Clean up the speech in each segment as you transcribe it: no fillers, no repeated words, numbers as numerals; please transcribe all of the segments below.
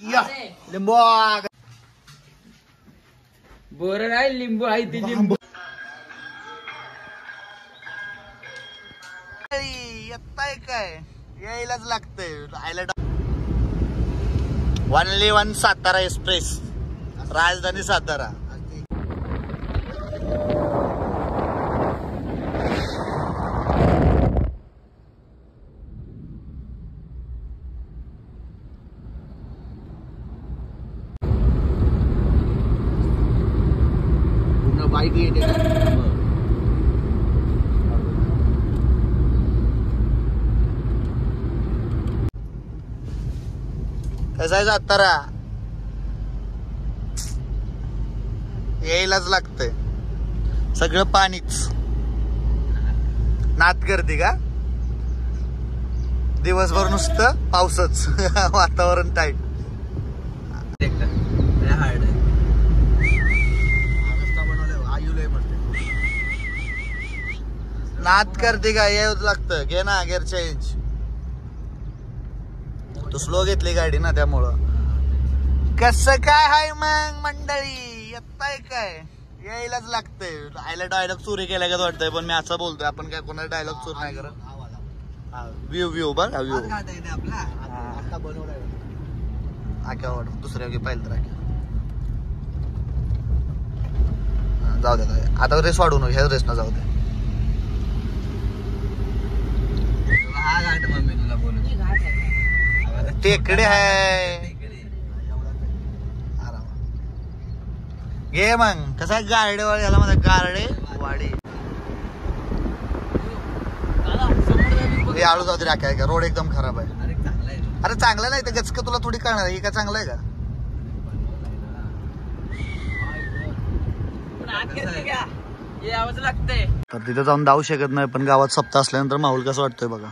या लिंबू बोर नाही लिंबू आहे ती लिंबू येताय काय यायलाच लागतंय आयला ओनली वन सातारा एक्सप्रेस राजधानी सातारा बाईक येते कसं आहे सातारा यायलाच लागतंय सगळं पाणीच नात करते का दिवसभर नुसतं पावसच वातावरण टाईट नात करते का यावंच लागतं घे ना गेअर चेंज तू स्लो घेतली गाडी ना त्यामुळं कसं काय हाय मग मंडळी येताय काय यायलाच लागतंय आयला डायलॉग चोरी केल्या का वाटतंय पण मी असं बोलतोय आपण काय कोणाला डायलॉग चोरी नाही करत व्ह्यू बघ व्ह्यू आख्या दुसऱ्या पाहिलं तर आख्या जाऊ दे आता रेस वाढवू ह्या रेस ना जाऊ दे मम्मी तुला बोलू टेकडे आहे घे मग कसा गारडे वाडी झाला माझा गारडे वाडी आळू जाऊ दे राखाय का रोड एकदम खराब आहे अरे चांगला नाही तर गचक तुला थोडी कळणार आहे का चांगलं आहे का लागतंय तर तिथे जाऊन जाऊ शकत नाही पण गावात सप्ताह असल्यानंतर माहोल कसं वाटतोय बघा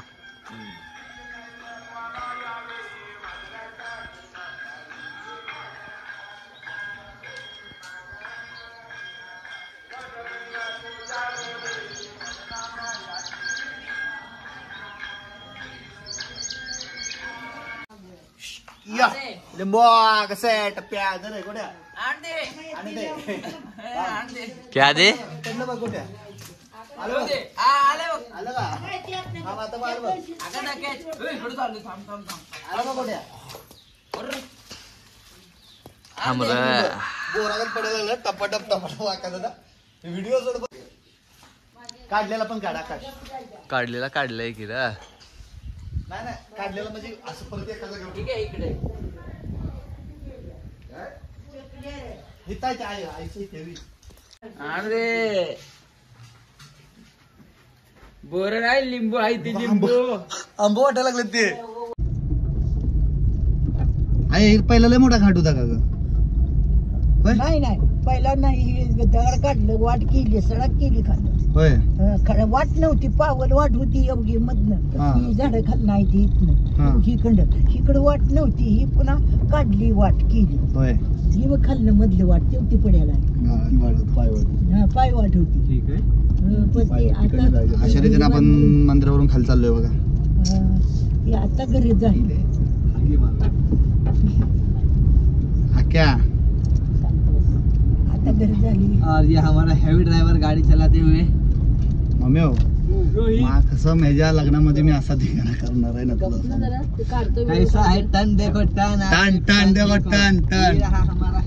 लिंबू कसं आहे टप्प्या जर गोड्या क्या दे गोट्या आलं का बोरागत पडायला टपाटप टपाटप वाका व्हिडिओ काढलेला पण काढा काढलंय की रा नाही नाही काढलेलं म्हणजे असं परत एखादं ठीक आहे इकडे हितायचे आहे आईची ठेवी अरे बोर नाही लिंबू आहे ती लिंबू आंबो वाटायला लागले ते आई पहिला लय मोठा घाट होता का ग नाही नाही पहिला नाही दगड काढलं वाट केली सडक केली खाल्लं होय वाट नव्हती पावल वाट होती एवढी हा. मधनं ही झाडं खाल नाही ती इथनं हिकडं वाट नव्हती ही पुन्हा काढली वाट केली होय ही मग खाल्लं मधली वाट तेवढी पडायला हा पाय वाट होती ठीक आहे अशा रीतीने आपण मंदिरावरून खाली चाललोय बघा ही आता घरी जाईल क्या आता घरी झाली और ये हमारा हेवी ड्राइवर गाड़ी चलाते हुए मम्मी हो कसं माझ्या लग्नामध्ये मी असा धिंगाणा करणार आहे ना तुला कैसा है टन देखो टन टन टन देखो टन टन ये रहा हमारा